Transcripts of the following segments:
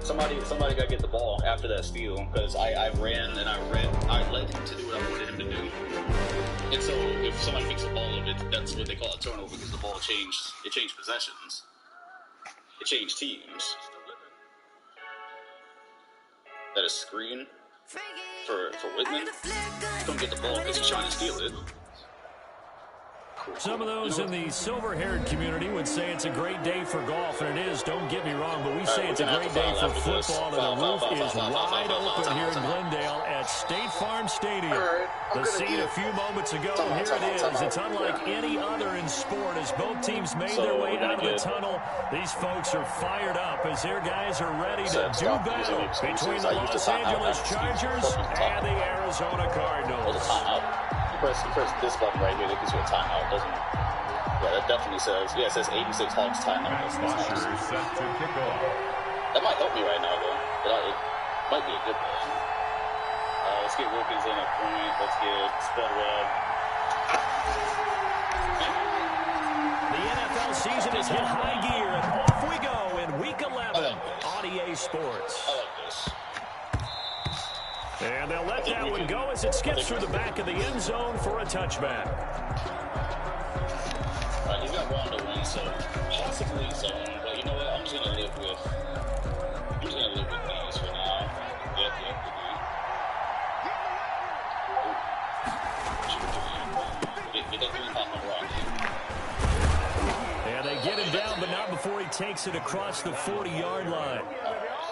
Somebody got to get the ball after that steal because I ran and I let him to do what I wanted him to do. And so if somebody makes a ball of it, that's what they call a turnover because the ball changed. It changed possessions. It changed teams. That is screen for Whitman. He's gonna get the ball because he's trying to steal it. Some of those in the silver-haired community would say it's a great day for golf, and it is, don't get me wrong, but we say it's a great day for football, and the roof is wide open here in Glendale at State Farm Stadium. The scene a few moments ago, here it is. It's unlike any other in sport as both teams made their way out of the tunnel. These folks are fired up as their guys are ready to do battle between the Los Angeles Chargers and the Arizona Cardinals. Press this button right here that gives you a timeout, doesn't it? Yeah, that definitely says, it says 86 Hawks timeout. That's nice. Set to kick off. That might help me right now, though. It might be a good thing. Let's get Wilkins in at point. Let's get Spudwell. The NFL season is hit high gear, and off we go in Week 11 on EA Sports. I like this. And they'll let that one go as it skips through the back of the end zone for a touchback. All right, he's got Rondo in, so possibly zone. But you know what? I'm just gonna live with these for now. Yep. Get that green pop on rock. And they get him down, but not before he takes it across the 40-yard line.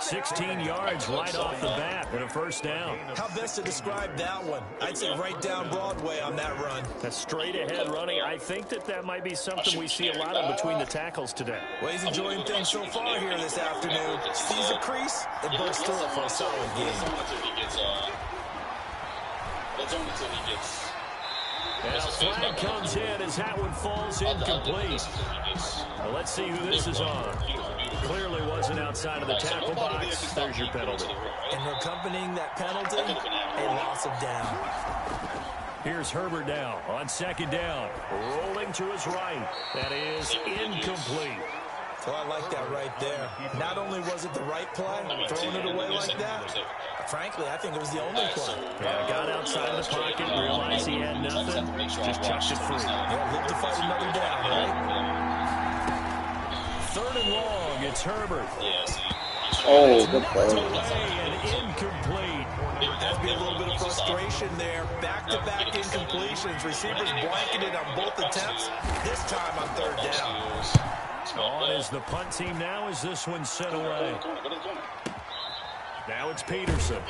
16 yards right off the bat and a first down. How best to describe that one? I'd say right down Broadway on that run. A straight-ahead running. I think that might be something we see a lot of between the tackles today. Well, he's enjoying things so far here this afternoon. Sees a crease and bursts through it for a solid game. And a flag comes in as that one falls incomplete. Well, let's see who this is on. Clearly wasn't outside of the tackle box. There's your penalty. And accompanying that penalty, a loss of down. Here's Herbert now on second down. Rolling to his right. That is incomplete. Well, I like that right there. Not only was it the right play, throwing it away like that, frankly, I think it was the only play. Yeah, got outside of the pocket, realized he had nothing, just chucked it free. Yeah, live to fight another down, right? Third and long, it's Herbert. Oh, good play. And incomplete. Has been a little bit of frustration there. Back-to-back incompletions. Receivers blanketed on both attempts. This time on third down. On is the punt team now as this one's sent away. Now it's Peterson.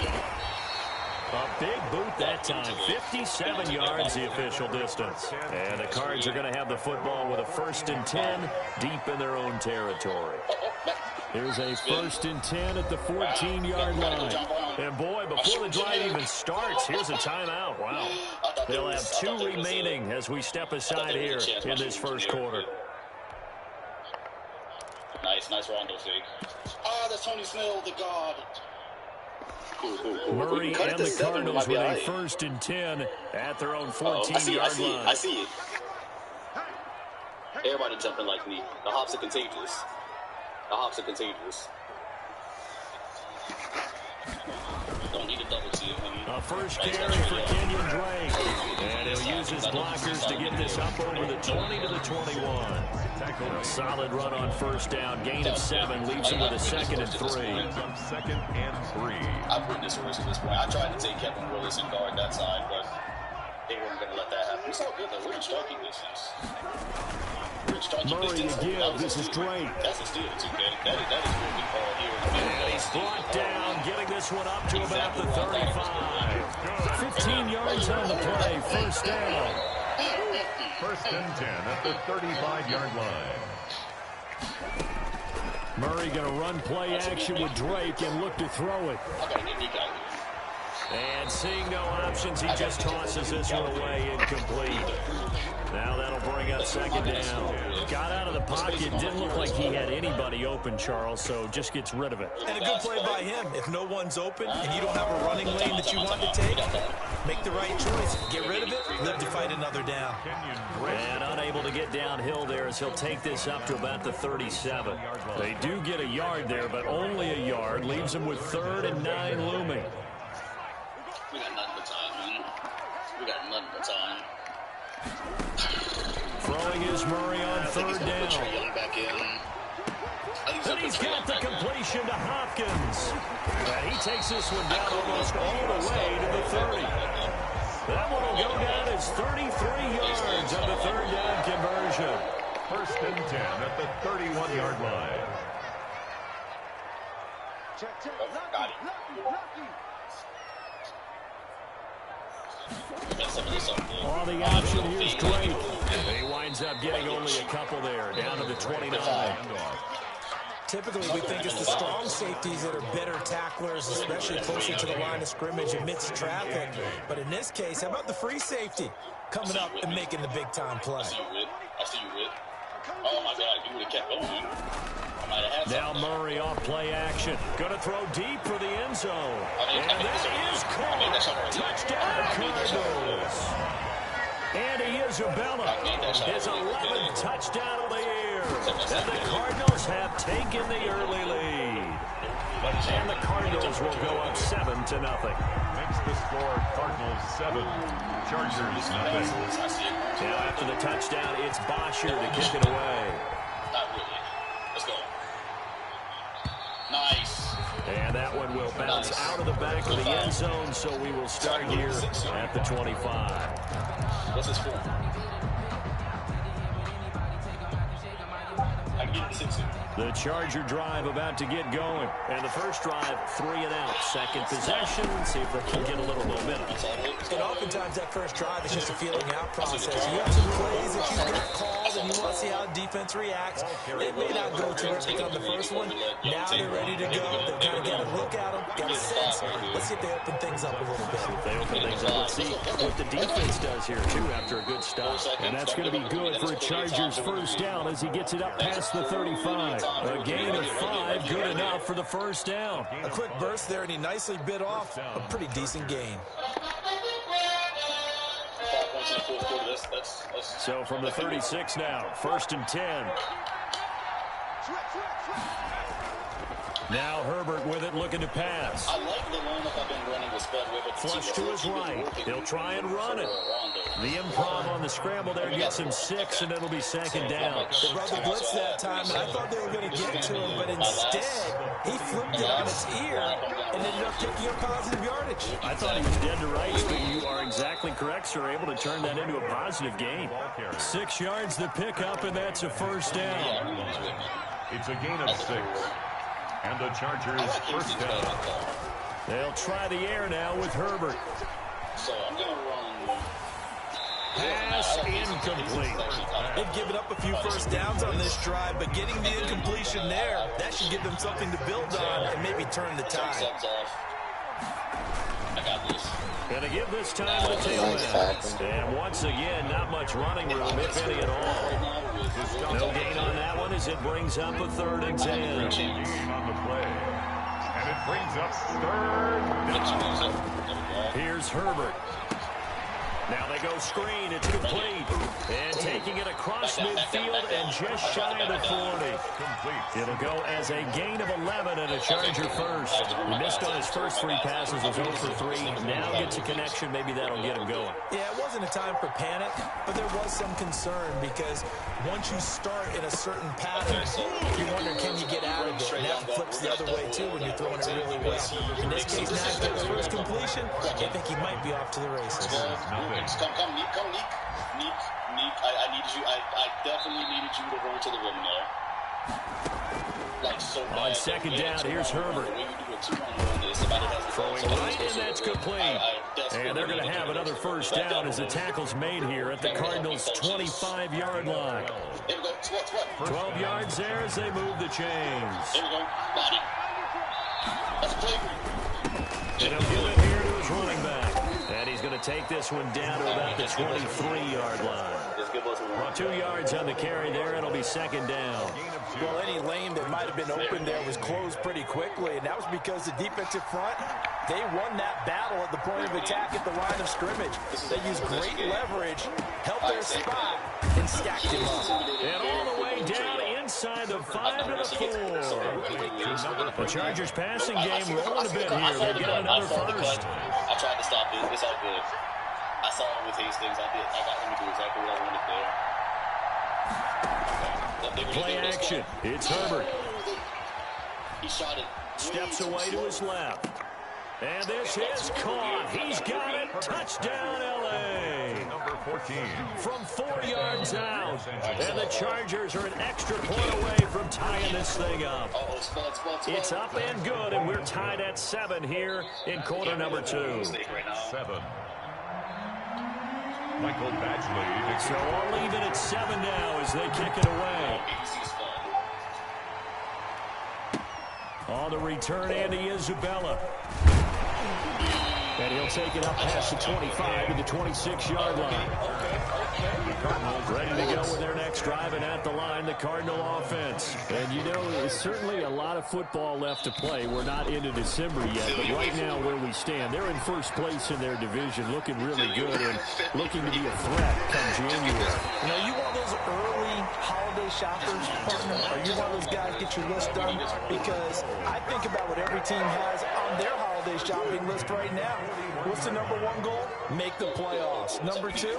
A big boot that time. 57 yards the official distance. And the Cards are going to have the football with a 1st and 10 deep in their own territory. Here's a 1st and 10 at the 14-yard line. And boy, before the drive even starts, here's a timeout. Wow. They'll have 2 remaining as we step aside here in this first quarter. Nice Rondo fake. That's Tony Snell, the god. Cool. Murray and the Cardinals with a 1st and 10 at their own 14-yard line. I see it. Everybody jumping like me. The hops are contagious. Don't need a double team. A first carry for Kenyon Drake. And he'll use his blockers to get this up over the 20 to the 21. A solid run on first down. Gain of 7 leaves him with a 2nd and 3. Second and 3. I put this risk at this point. I tried to take Kevin Willis and guard that side, but they weren't going to let that happen. It's all good, though. We're in striking distance. Murray to give. This is Drake. That's a steal, too, man. That is what we call here. And he's brought down, getting this one up to about the 35. 15 yards on the play. First down. 1st and 10 at the 35-yard line. Murray going to run play action with Drake and look to throw it. And seeing no options, he just tosses this one away, incomplete. Now that'll bring up 2nd down. Got out of the pocket, didn't look like he had anybody open, Charles, so just gets rid of it. And a good play by him. If no one's open and you don't have a running lane that you want to take, make the right choice. Get rid of it, live to fight another down. And unable to get downhill there as he'll take this up to about the 37. They do get a yard there, but only a yard. Leaves leaves him with 3rd and 9 looming. We got nothing but time, man. We got nothing but time. Throwing is Murray on 3rd down. Back in. And he's got the completion to Hopkins. And he takes this one down almost all the way to the 30. That one will go down as 33 yards on the 3rd down conversion. 1st and 10 at the 31-yard line. Got it. On the option, here's Drake. He winds up getting only a couple there, down to the 29. Typically, we think it's the strong safeties that are better tacklers, especially closer to the line of scrimmage amidst traffic. But in this case, how about the free safety coming up and making the big-time play? I see you, Whit. Oh, my God, you would have kept going. Now Murray off play action. Going to throw deep for the end zone. And that is caught. Touchdown, Cardinals. Andy Isabella, his 11th touchdown of the year. And the Cardinals have taken the early lead. And the Cardinals will go up 7-0. Makes the score Cardinals 7, Chargers 0. Now after the touchdown, it's Bosher to kick it away. Not really. Let's go. Nice. And that one will bounce out of the back of the end zone, so we will start here at the 25. What's his form? I can get it 6. The Charger drive about to get going. And the first drive, 3 and out. Second possession, see if they can get a little momentum. And oftentimes that first drive is just a feeling out process. You have some plays that you've got called and you want to see how defense reacts. It may not go terrific on the first one. Now they're ready to go. They've kind of got a look at them, got a sense. Let's see if they open things up a little bit. If they open things up, let's see what the defense does here, too, after a good stop. And that's going to be good for a Chargers first down as he gets it up past the 35. A gain of 5, good enough for the first down. A quick burst there, and he nicely bit off a pretty decent gain. So from the 36 now, 1st and 10. Now Herbert with it, looking to pass. I like the lineup I've been running with Spud Webb. Flush to his right. He'll try and run it. The improv on the scramble there gets him 6, and it'll be 2nd down. They brought the blitz that time, and I thought they were going to get to him, but instead, he flipped it on its ear and ended up taking a positive yardage. I thought he was dead to rights, but you are exactly correct, sir. Able to turn that into a positive gain. 6 yards the pickup, and that's a first down. It's a gain of 6. And the Chargers first down. They'll try the air now with Herbert. So I'm going to run. Pass incomplete. They've given up a few first downs on this drive, but getting the incompletion there, that should give them something to build on and maybe turn the tide. I got this. Gonna give this time to the tailback. And once again, not much running room, if any at all. No gain on that one as it brings up a 3rd and 10. On the play. And it brings up 3rd down. Here's Herbert. Now they go screen. It's complete. And taking it across midfield and just shy of the 40. It'll go as a gain of 11 and a Charger first. He missed on his first 3 passes, was 0 for 3. Now gets a connection. Maybe that'll get him going. Yeah, it wasn't a time for panic, but there was some concern because once you start in a certain pattern, you wonder, can you get out of it? And that flips the other way, too, when you're throwing it really well. In this case, now he's got his first completion. I think he might be off to the races. Come, Neek. I needed you. I definitely needed you to roll to the rim there. Like so bad. On 2nd down, here's Herbert. Throwing right, and that's complete. And they're going to have another first down as the tackle's made here at the Cardinals' 25-yard line. 12 yards there as they move the chains. There we go. Body. That's a play. And he'll give it here to his running back. And he's going to take this one down to about the 23-yard line. Well, 2 yards on the carry there. It'll be 2nd down. Well, any lane that might have been open there was closed pretty quickly, and that was because the defensive front, they won that battle at the point of attack at the line of scrimmage. They used great leverage, held their spot, and stacked him up. And all the way down inside inside the 5 to the 4. The Chargers passing game rolling a bit here. They're getting another first. I tried to stop it. It's all good. I saw it with Hastings. I got him to do exactly what I wanted there. Play action. It's Herbert. He shot it. Steps away to his left. And this is caught. He's got it. Touchdown, L.A. Number 14. From 4 yards out. And the Chargers are an extra point away from tying this thing up. It's up and good, and we're tied at 7 here in quarter number 2. 7. Michael Badgley. So all even at 7 now as they kick it away. On the return, Andy Isabella. And he'll take it up past the 25 to the 26-yard line. Ready to go with their next drive, and at the line, the Cardinal offense. And you know, there's certainly a lot of football left to play. We're not into December yet, but right now where we stand, they're in first place in their division, looking really good and looking to be a threat come January. You know, you want those early holiday shoppers, partner? Are you one of those guys get your list done? Because I think about what every team has on their holiday shopping list right now. What's the number 1 goal? Make the playoffs. Number 2,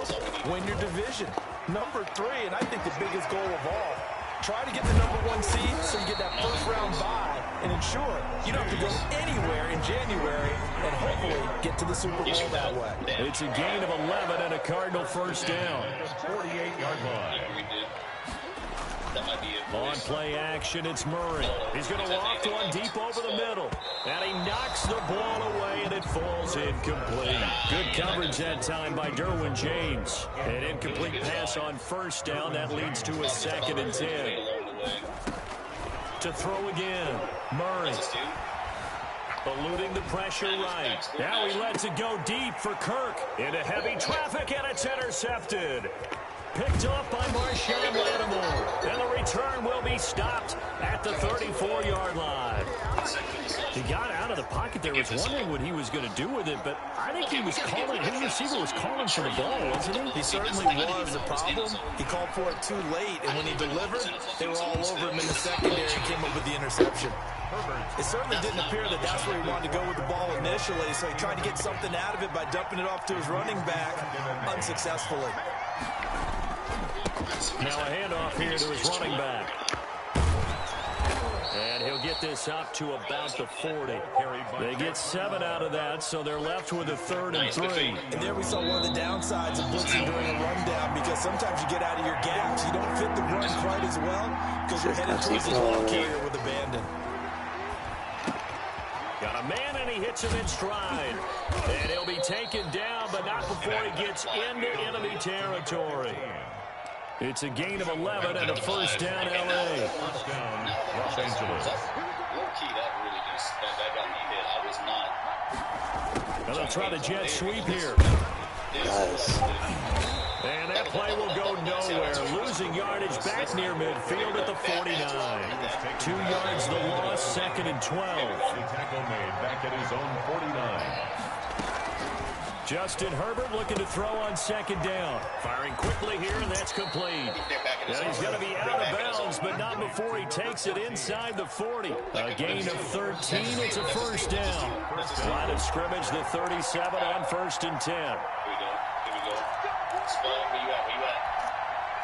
win your division. Number 3, and I think the biggest goal of all, try to get the number 1 seed so you get that first round bye and ensure you don't have to go anywhere in January and hopefully get to the Super Bowl that way. It's a gain of 11 and a Cardinal first down. 48-yard line. On play action, it's Murray. He's going to loft one deep over the middle. And he knocks the ball away, and it falls incomplete. Good coverage that time by Derwin James. An incomplete pass on first down. That leads to a 2nd and 10. To throw again, Murray. Eluding the pressure right. Now he lets it go deep for Kirk. Into heavy traffic, and it's intercepted. Picked up by Marshawn Lattimore. And the return will be stopped at the 34-yard line. He got out of the pocket there. Was wondering what he was going to do with it, but I think he was calling, his receiver was calling for the ball, wasn't he? He certainly was. The problem, he called for it too late, and when he delivered, they were all over him in the secondary and came up with the interception. It certainly didn't appear that that's where he wanted to go with the ball initially, so he tried to get something out of it by dumping it off to his running back unsuccessfully. Now a handoff here to his running back. And he'll get this up to about the 40. They get 7 out of that, so they're left with a 3rd and 3. And there we saw one of the downsides of blitzing during a rundown, because sometimes you get out of your gaps. You don't fit the run quite as well because you're headed towards the ball carrier with abandon. Got a man, and he hits him in stride. And he'll be taken down, but not before he gets into enemy territory. It's a gain of 11 and a first down, L.A. First down, Los Angeles. Low-key, that really just, that got me hit. I was not. Well, they'll try the jet sweep here. Nice. And that play will go nowhere. Losing yardage back near midfield at the 49. 2 yards the loss, 2nd and 12. Tackle made back at his own 49. Justin Herbert looking to throw on 2nd down. Firing quickly here, and that's complete. And he's going to be out of bounds, but not before he takes it inside the 40. A gain of 13. It's a first down. Line of scrimmage, the 37 on 1st and 10. Here we go. Spot, where you at?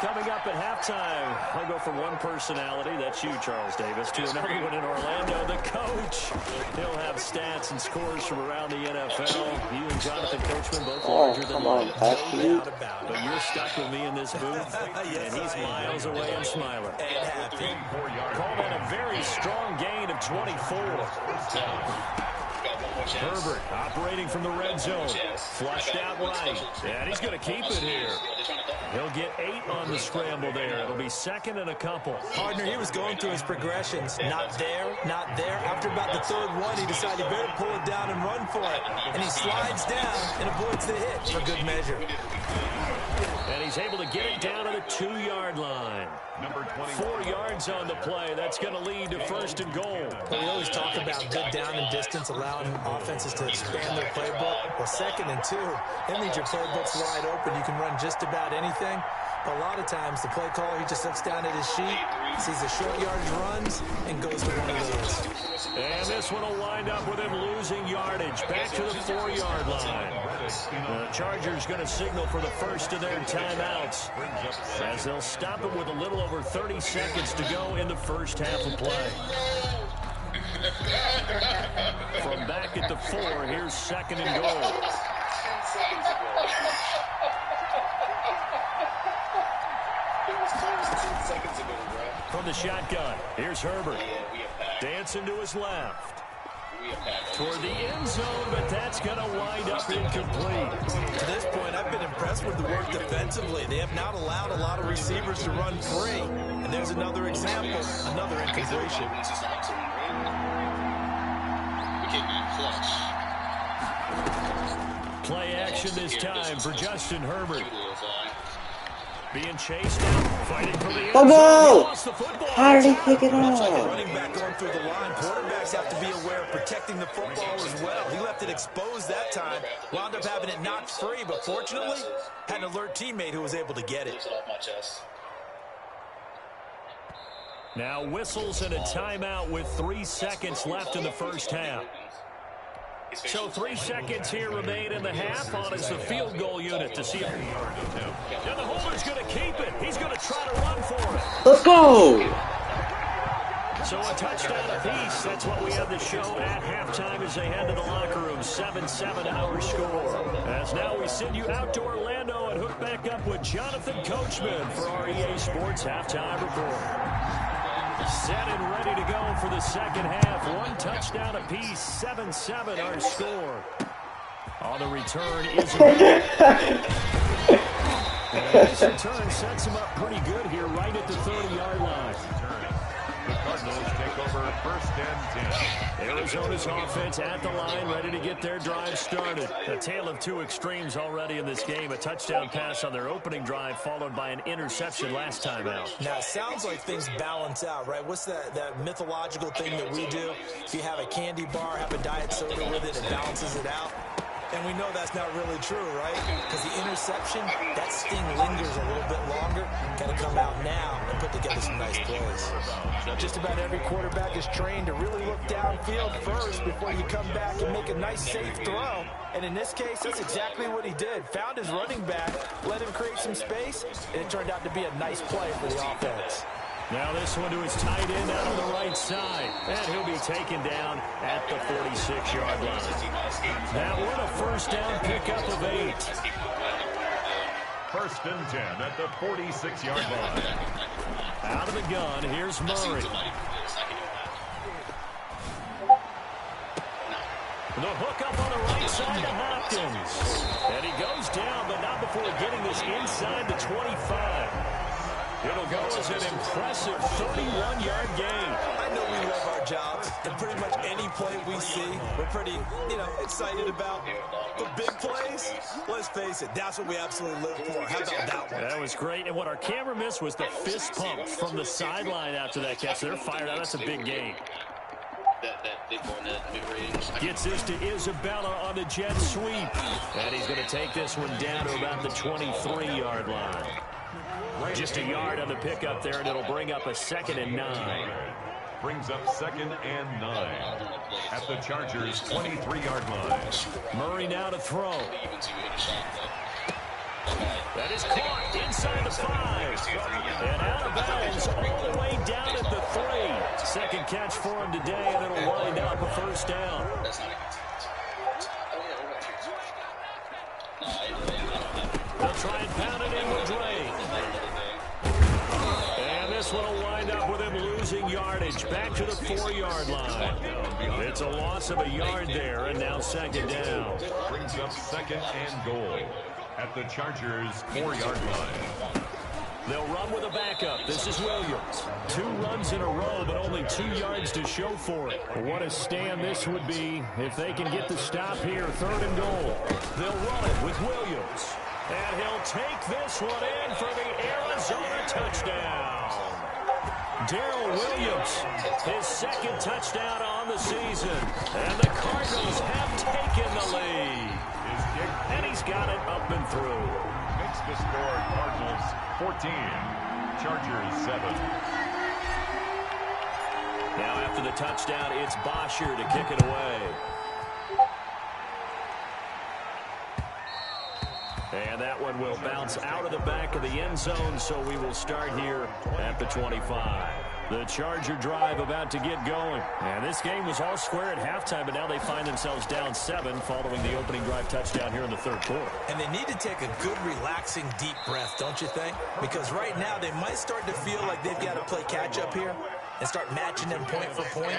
Coming up at halftime, I'll go from one personality, that's you, Charles Davis, to another one in Orlando, the coach. He'll have stats and scores from around the NFL. You and Jonathan Coachman both larger than life. No doubt about it. But you're stuck with me in this booth, and he's miles away and smiling. Called on a very strong gain of 24. Herbert operating from the red zone. Flushed out right. And he's going to keep it here. He'll get 8 on the scramble there. It'll be 2nd and a couple. Partner, he was going through his progressions. Not there, not there. After about the 3rd one, he decided he better pull it down and run for it. And he slides down and avoids the hit for good measure. And he's able to get it down to the 2-yard line. Number 20. 4 yards on the play. That's going to lead to 1st and goal. We always talk about good down and distance, allowing offenses to expand their playbook. Well, 2nd and 2, that means your playbook's wide open. You can run just about anything. But a lot of times, the play caller, he just looks down at his sheet, sees the short yardage runs, and goes to one of those. And this one will wind up with him losing yardage back to the 4-yard line. The Chargers going to signal for the first of their timeouts, as they'll stop him with a little over 30 seconds to go in the first half of play. From back at the 4, here's 2nd and goal. From the shotgun, here's Herbert. Dancing to his left. Toward the end zone, but that's going to wind up incomplete. To this point, I've been impressed with the work defensively. They have not allowed a lot of receivers to run free. And there's another example, another incompletion. Play action this time for Justin Herbert. Being chased out, fighting for the end zone. Lost the football. How did he pick it Much like a up? running back going through the line, quarterbacks have to be aware of protecting the football as well. He left it exposed that time, wound up having it knocked free, but fortunately, had an alert teammate who was able to get it. Now whistles and a timeout with 3 seconds left in the first half. So 3 seconds here remain in the half. On is the field goal unit to see if... And the holder's going to keep it. He's going to try to run for it. Let's go! So a touchdown apiece. That's what we have the show at halftime as they head to the locker room. 7-7 our score. As now we send you out to Orlando and hook back up with Jonathan Coachman for our EA Sports Halftime Report. Set and ready to go for the second half. 1 touchdown apiece. 7-7 our score. On the return is... And this return sets him up pretty good here right at the 30-yard line. The Cardinals take over 1st and 10. Arizona's offense at the line, ready to get their drive started. A tale of 2 extremes already in this game. A touchdown pass on their opening drive, followed by an interception last time out. Now, it sounds like things balance out, right? What's that mythological thing that we do? If you have a candy bar, have a diet soda with it, it balances it out. And we know that's not really true, right? Because the interception, that sting lingers a little bit longer. Got to come out now and put together some nice plays. Just about every quarterback is trained to really look downfield first before you come back and make a nice, safe throw. And in this case, that's exactly what he did. Found his running back, let him create some space, and it turned out to be a nice play for the offense. Now this one to his tight end out on the right side. And he'll be taken down at the 46-yard line. That one a first down pickup of 8. 1st and 10 at the 46-yard line. Out of the gun, here's Murray. The hook up on the right side to Hopkins. And he goes down, but not before getting this inside the 25. It'll go as an impressive 31-yard gain. I know we love our jobs, and pretty much any play we see, we're pretty, excited about. But big plays, let's face it, that's what we absolutely live for. How about that one? That was great, and what our camera missed was the fist pump from the sideline after that catch. They're fired out. That's a big gain. Gets this to Isabella on the jet sweep. And he's going to take this one down to about the 23-yard line. Just a yard on the pickup there, and it'll bring up a 2nd and 9. Brings up 2nd and 9 at the Chargers' 23-yard line. Murray now to throw. That is caught inside the 5. And out of bounds all the way down at the 3. Second catch for him today, and it'll wind up a first down. They'll try and pound it in with Dre. And this one will wind up with him losing yardage back to the 4-yard line. It's a loss of a yard there, and now 2nd down. Brings up 2nd and goal at the Chargers' 4-yard line. They'll run with a backup. This is Williams. 2 runs in a row, but only 2 yards to show for it. What a stand this would be if they can get the stop here. 3rd and goal. They'll run it with Williams. And he'll take this one in for the Arizona touchdown. Darrell Williams, his 2nd touchdown on the season. And the Cardinals have taken the lead. And he's got it up and through. Makes the score Cardinals 14. Chargers 7. Now after the touchdown, it's Bosher to kick it away. And that one will bounce out of the back of the end zone, so we will start here at the 25. The Charger drive about to get going. And this game was all square at halftime, but now they find themselves down 7 following the opening drive touchdown here in the third quarter. And they need to take a good, relaxing, deep breath, don't you think? Because right now they might start to feel like they've got to play catch-up here and start matching them point for point.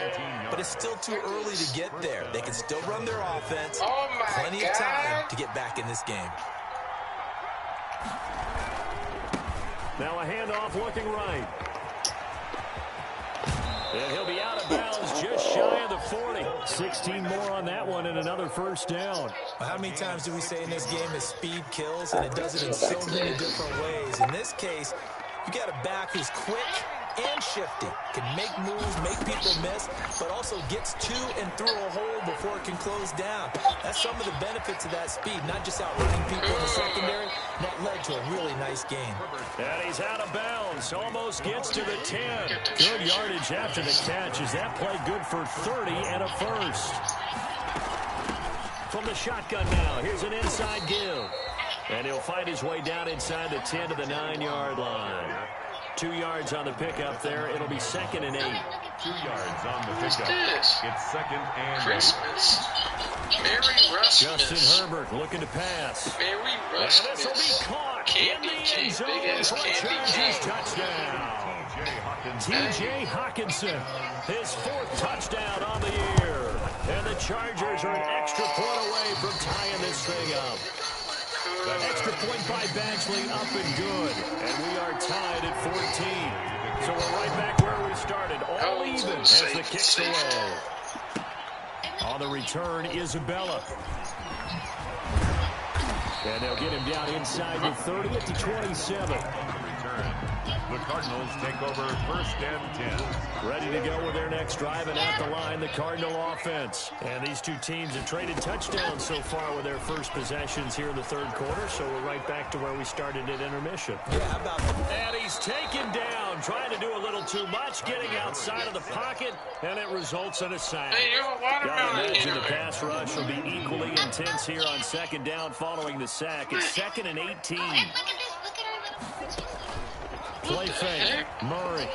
But it's still too early to get there. They can still run their offense. Plenty of time to get back in this game. Now a handoff looking right. And he'll be out of bounds just shy of the 40. 16 more on that one and another first down. Well, how many times do we say in this game that speed kills, and it does it in so many different ways? In this case, you got a back who's quick and shifty, can make moves, make people miss, but also gets to and through a hole before it can close down. That's some of the benefits of that speed, not just outrunning people in the secondary. That led to a really nice game. And he's out of bounds, almost gets to the 10. Good yardage after the catch. Is that play good for 30 and a first? From the shotgun now, here's an inside give. And he'll find his way down inside the 10 to the 9-yard line. 2 yards on the pickup there. It'll be 2nd and 8. 2 yards on the pickup. It's 2nd and 8. Christmas. Merry Christmas. Justin Herbert looking to pass. Merry And Christmas. this will be caught in the end zone for a Chargers touchdown. T.J. Hawkinson, his 4th touchdown on the year. And the Chargers are an extra point away from tying this thing up. Extra point by Badgley, up and good. And we are tied at 14. So we're right back where we started. All even as the kick's away. On the return, Isabella. And they'll get him down inside the 30 at the 27. The Cardinals take over 1st and 10. Ready to go with their next drive, and at the line, the Cardinal offense. And these two teams have traded touchdowns so far with their first possessions here in the third quarter, so we're right back to where we started at intermission. Yeah, how about that? And he's taken down, trying to do a little too much, getting outside of the pocket, and it results in a sack. Hey, you're a watermelon Imagine eater. the pass rush will be equally intense here on 2nd down following the sack. It's 2nd and 18. Play fake. Murray.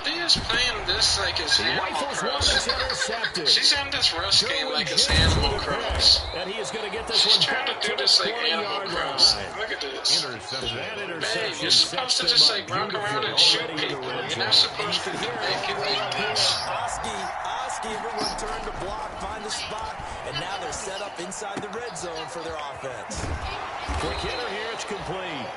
He is playing this like his Animal Rifles one Cross. that's intercepted. She's in this rush game like his Animal Cross. And he is going to get this She's one trying back to do the this like 20-yard Animal Cross. line. Look at this. Interception. That Babe, interception you're supposed to sets just them like up run around and shoot beautifully people. already in the You're red not zone. supposed to make it like this. Oski, everyone turn to block, find a spot, and now they're set up inside the red zone for their offense. Quick hitter here, it's complete.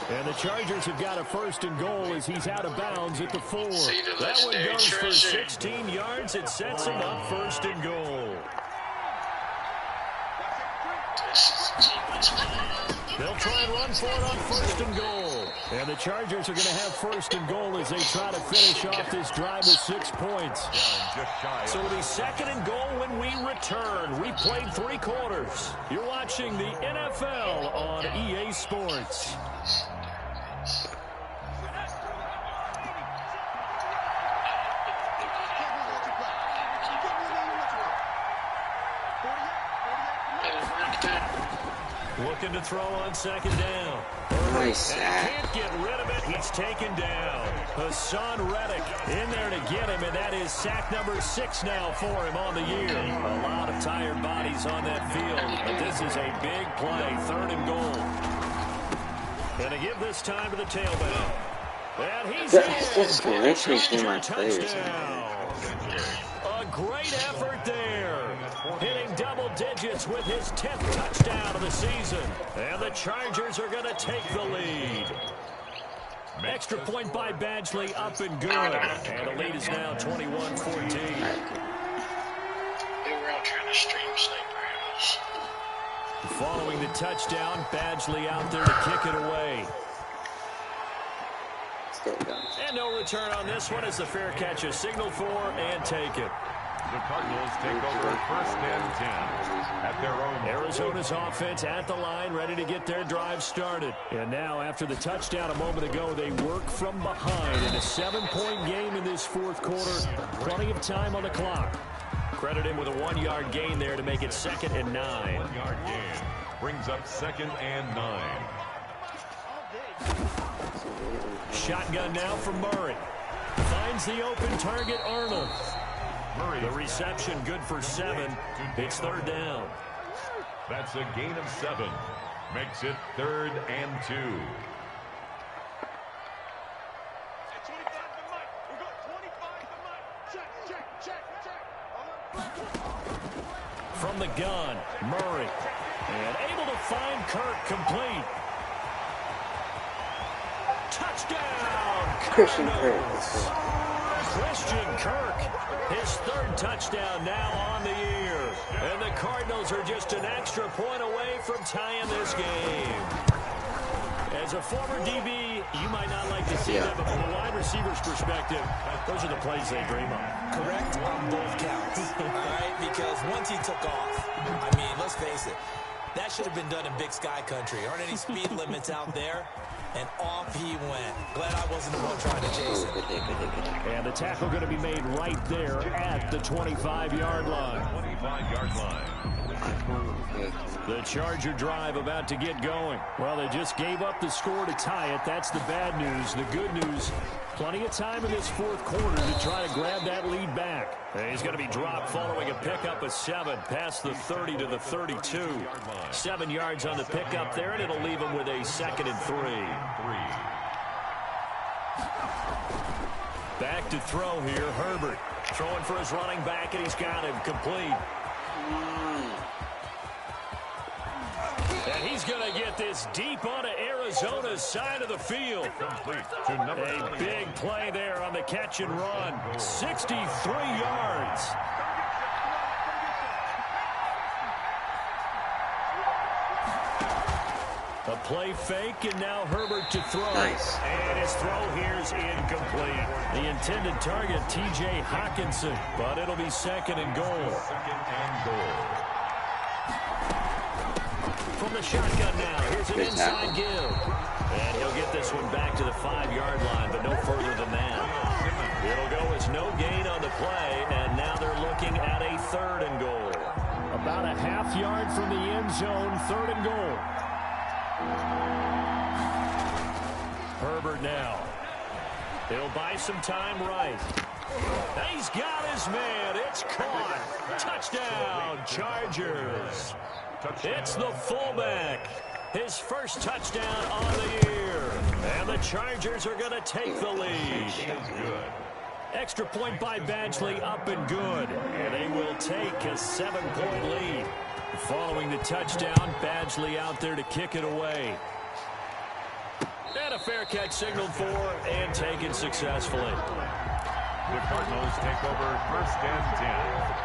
And the Chargers have got a 1st and goal as he's out of bounds at the 4. See the That one legendary goes for treasure. 16 yards. It sets him up 1st and goal. This is genius plan. They'll try and run for it on 1st and goal. And the Chargers are going to have 1st and goal as they try to finish off this drive with 6 points. So it'll be 2nd and goal when we return. We played 3 quarters. You're watching the NFL on EA Sports. Looking to throw on 2nd down. Nice And sack. he can't get rid of it. He's taken down. Hassan Reddick in there to get him, and that is sack number 6 now for him on the year. A lot of tired bodies on that field, but this is a big play. 3rd and goal. And to give this time to the tailback. And he's That's in. glitching through my Charger face. touchdown. A great effort there. Hitting double digits with his 10th touchdown of the season. And the Chargers are going to take the lead. Extra point by Badgley, up and good. And the lead is now 21-14. They were out trying to stream Sniper House. Following the touchdown, Badgley out there to kick it away. Still going. And no return on this one as the fair catch is signaled for and taken. The Cardinals take over 1st and 10 at their own. Arizona's offense at the line, ready to get their drive started. And now, after the touchdown a moment ago, they work from behind in a 7-point game in this fourth quarter. Plenty of time on the clock. Credit him with a 1-yard gain there to make it 2nd and 9. 1-yard gain brings up 2nd and 9. Shotgun now from Murray. Finds the open target, Arnold. Murray. The reception good for 7. It's 3rd down. That's a gain of 7. Makes it 3rd and 2. From the gun, Murray. And able to find Kirk complete. Touchdown, Christian Cardinals. Kirk. Christian Kirk, his 3rd touchdown now on the year. And the Cardinals are just an extra point away from tying this game. As a former DB, you might not like to see that, but from a wide receiver's perspective, those are the plays they dream of. Correct on both counts. All right, because once he took off, I mean, let's face it, that should have been done in Big Sky Country. Aren't any speed limits out there? And off he went. Glad I wasn't the one trying to chase him. And the tackle going to be made right there at the 25-yard line. 25-yard line. The Charger drive about to get going. Well, they just gave up the score to tie it. That's the bad news. The good news, plenty of time in this fourth quarter to try to grab that lead back. And he's going to be dropped following a pickup of 7 past the 30 to the 32. 7 yards on the pickup there, and it'll leave him with a 2nd and 3. Back to throw here, Herbert. Throwing for his running back, and he's got him complete. And he's going to get this deep onto Arizona's side of the field. A big play there on the catch and run. 63 yards. A play fake, and now Herbert to throw. Nice. And his throw here's incomplete. The intended target, T.J. Hawkinson, but it'll be 2nd and goal. 2nd and goal. From the shotgun now, here's an inside give. And he'll get this one back to the 5-yard line, but no further than that. It'll go as no gain on the play, and now they're looking at a 3rd and goal. About a half yard from the end zone, 3rd and goal. Herbert now. He'll buy some time right. He's got his man. It's caught. Touchdown, Chargers. It's the fullback. His first touchdown on the year. And the Chargers are going to take the lead. Extra point by Badgley, up and good. And they will take a 7-point lead. Following the touchdown, Badgley out there to kick it away. And a fair catch signaled for and taken successfully. The Cardinals take over 1st and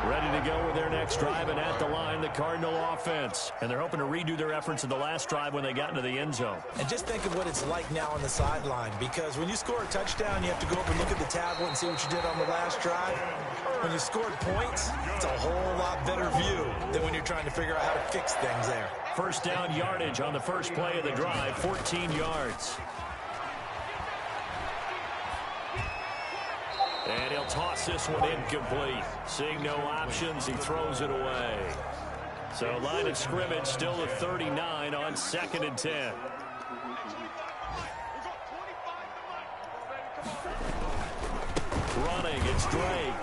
10. Ready to go with their next drive, and at the line, the Cardinal offense. And they're hoping to redo their efforts in the last drive when they got into the end zone. And just think of what it's like now on the sideline, because when you score a touchdown, you have to go up and look at the tablet and see what you did on the last drive. When you scored points, it's a whole lot better view than when you're trying to figure out how to fix things there. First down yardage on the first play of the drive, 14 yards. And he'll toss this one incomplete. Seeing no options, he throws it away. So line of scrimmage still at 39 on 2nd and 10. Running, it's Drake.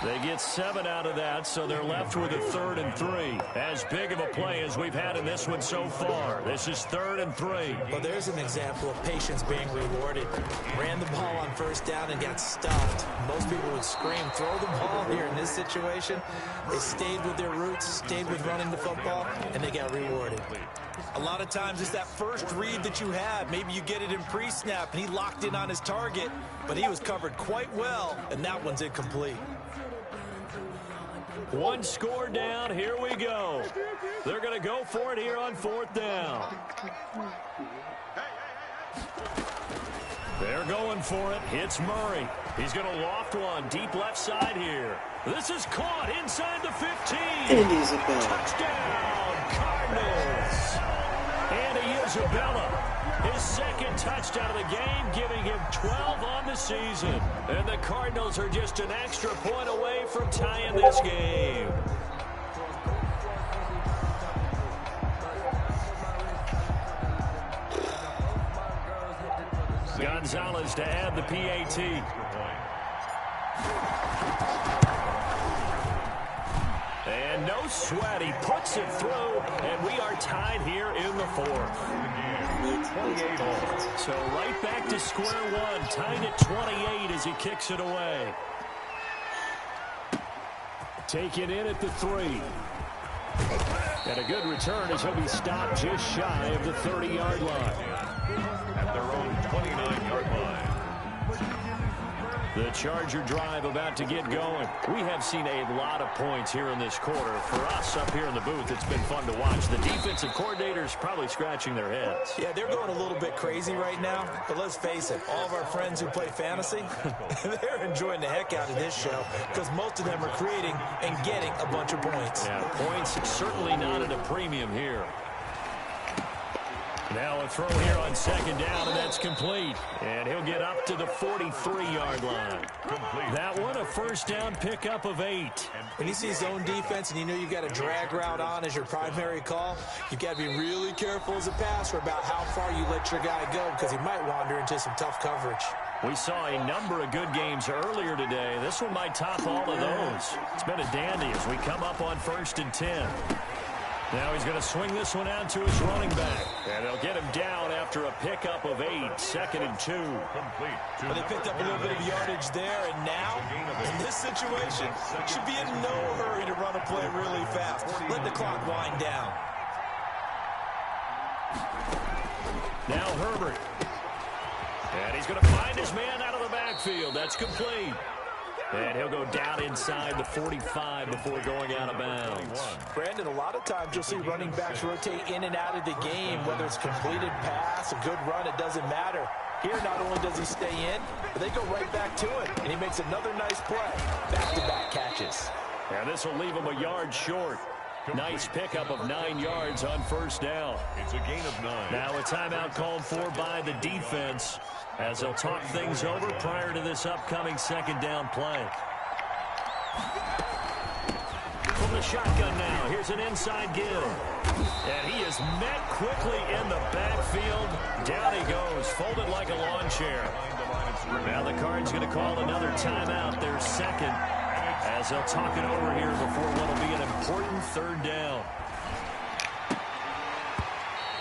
They get 7 out of that, so they're left with a 3rd and 3. As big of a play as we've had in this one so far. This is 3rd and 3. Well, there's an example of patience being rewarded. Ran the ball on first down and got stuffed. Most people would scream, throw the ball here in this situation. They stayed with their roots, stayed with running the football, and they got rewarded. A lot of times it's that first read that you have. Maybe you get it in pre-snap, and he locked in on his target, but he was covered quite well, and that one's incomplete. One score down. Here we go. They're going to go for it here on 4th down. They're going for it. It's Murray. He's going to loft one deep left side here. This is caught inside the 15. And Isabella. Touchdown, Cardinals. And Isabella, his second touchdown of the game, giving him 12 on the season. And the Cardinals are just an extra point away from tying this game. Gonzalez to add the PAT. And no sweat. He puts it through, and we are tied here in the fourth. So right back to square one, tied at 28 as he kicks it away. Take it in at the 3. And a good return as he'll be stopped just shy of the 30-yard line. At their own 29-yard line. The Charger drive about to get going. We have seen a lot of points here in this quarter. For us up here in the booth, it's been fun to watch. The defensive coordinators probably scratching their heads. Yeah, they're going a little bit crazy right now. But let's face it, all of our friends who play fantasy, they're enjoying the heck out of this show because most of them are creating and getting a bunch of points. Yeah, points certainly not at a premium here. Now a throw here on second down, and that's complete. And he'll get up to the 43-yard line. Complete. That one, a first down pickup of 8. When you see zone defense and you know you've got a drag route on as your primary call, you've got to be really careful as a passer about how far you let your guy go because he might wander into some tough coverage. We saw a number of good games earlier today. This one might top all of those. It's been a dandy as we come up on 1st and 10. Now he's going to swing this one out to his running back. And they'll get him down after a pickup of 8, 2nd and 2. Complete. Well, they picked up a little bit of yardage there, and now, in this situation, should be in no hurry to run a play really fast. Let the clock wind down. Now Herbert. And he's going to find his man out of the backfield. That's complete. And he'll go down inside the 45 before going out of bounds. Brandon, a lot of times you'll see running backs rotate in and out of the game, whether it's completed pass, a good run, it doesn't matter. Here, not only does he stay in, but they go right back to it, and he makes another nice play. Back-to-back catches. And this will leave him a yard short. Nice pickup of 9 yards on first down. It's a gain of 9. Now a timeout called for by the defense as they'll talk things over prior to this upcoming second down play. From the shotgun now, here's an inside give. And he is met quickly in the backfield. Down he goes, folded like a lawn chair. Now the Cards going to call another timeout, their second, as they'll talk it over here before what will be an important third down.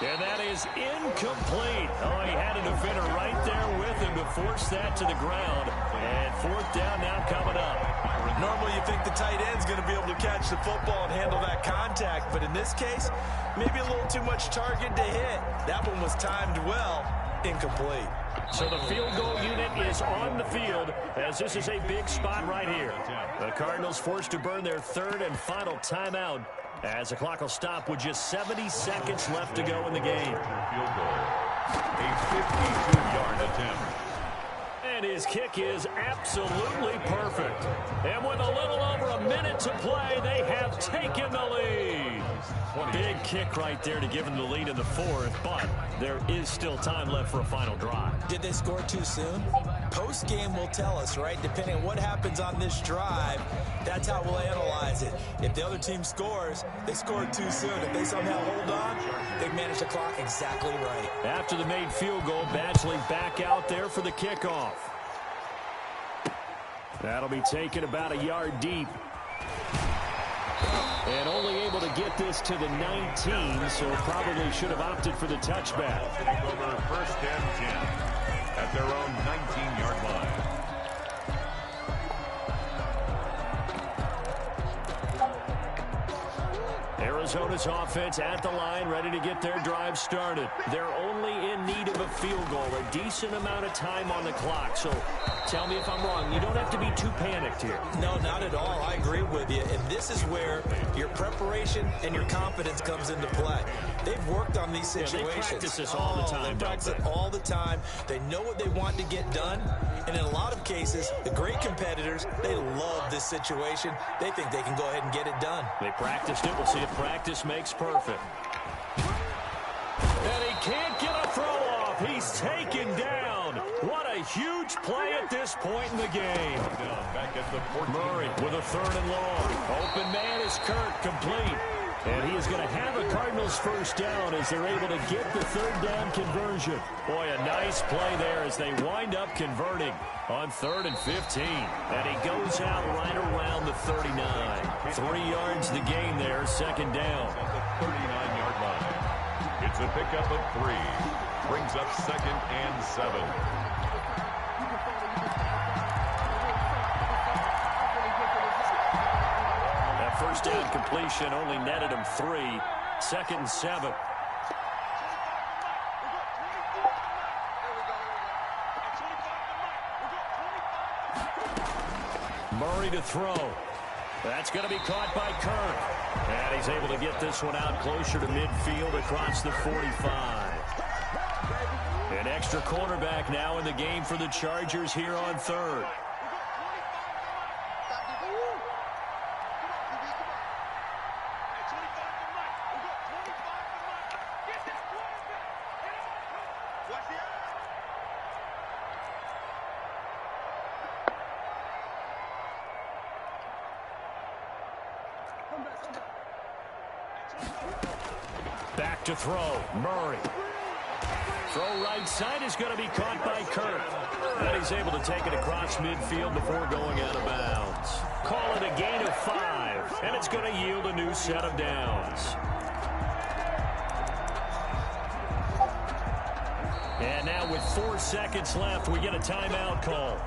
And that is incomplete. Oh, he had a defender right there with him to force that to the ground. And fourth down now coming up. Normally you think the tight end's going to be able to catch the football and handle that contact, but in this case, maybe a little too much target to hit. That one was timed well, incomplete. So the field goal unit is on the field as this is a big spot right here. The Cardinals forced to burn their third and final timeout as the clock will stop with just 70 seconds left to go in the game. Field goal. A 52-yard attempt. And his kick is absolutely perfect. And with a little over a minute to play, they have taken the lead. Big kick right there to give them the lead in the fourth, but there is still time left for a final drive. Did they score too soon? Post-game will tell us, right? Depending on what happens on this drive, that's how we'll analyze it. If the other team scores, they scored too soon. If they somehow hold on, they manage the clock exactly right. After the made field goal, Badgley back out there for the kickoff. That'll be taken about a yard deep. And only able to get this to the 19, so probably should have opted for the touchback. Sitting over first and 10 at their own 19-yard line. Arizona's offense at the line, ready to get their drive started. They're only in need of a field goal, a decent amount of time on the clock. So tell me if I'm wrong. You don't have to be too panicked here. No, not at all. I agree with you. And this is where your preparation and your confidence comes into play. They've worked on these situations. They practice this all the time. They practice it all the time. They know what they want to get done. And in a lot of cases, the great competitors, they love this situation. They think they can go ahead and get it done. They practiced it. We'll see if practice makes perfect. And he can't get a throw off. He's taken down. What a huge play at this point in the game. Back at the 14. Murray with a 3rd and long. Open man is Kirk, complete. And he is going to have a Cardinals first down as they're able to get the 3rd down conversion. Boy, a nice play there as they wind up converting on 3rd and 15. And he goes out right around the 39. 3 yards the gain there, 2nd down. At the 39-yard line. It's a pickup of 3. Brings up 2nd and 7. That first down completion only netted him 3. 2nd and 7. Murray to throw. That's going to be caught by Kirk. And he's able to get this one out closer to midfield across the 45. An extra cornerback now in the game for the Chargers here on 3rd. Back to throw. Murray. Throw right side is going to be caught by Kirk. And he's able to take it across midfield before going out of bounds. Call it a gain of 5. And it's going to yield a new set of downs. And now with 4 seconds left, we get a timeout call.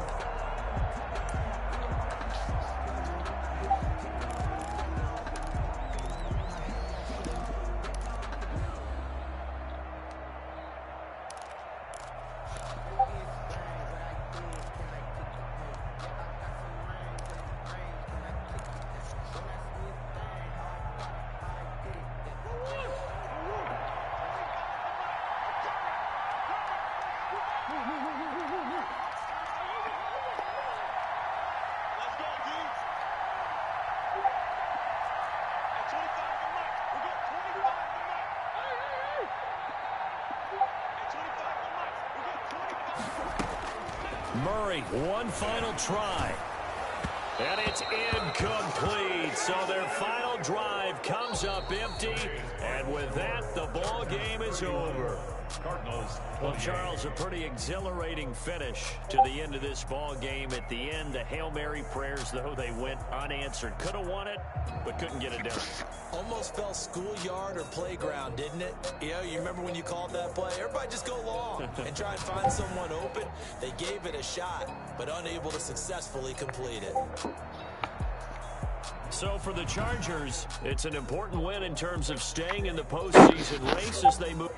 Murray, one final try. And it's incomplete. So their final drive comes up empty. And with that, the ball game is over. Cardinals. Well, Charles, a pretty exhilarating finish to the end of this ball game. At the end, the Hail Mary prayers, though, they went unanswered. Could have won it, but couldn't get it done. Almost felt schoolyard or playground, didn't it? You know, you remember when you called that play? Everybody just go long and try and find someone open. They gave it a shot, but unable to successfully complete it. So for the Chargers, it's an important win in terms of staying in the postseason race as they move.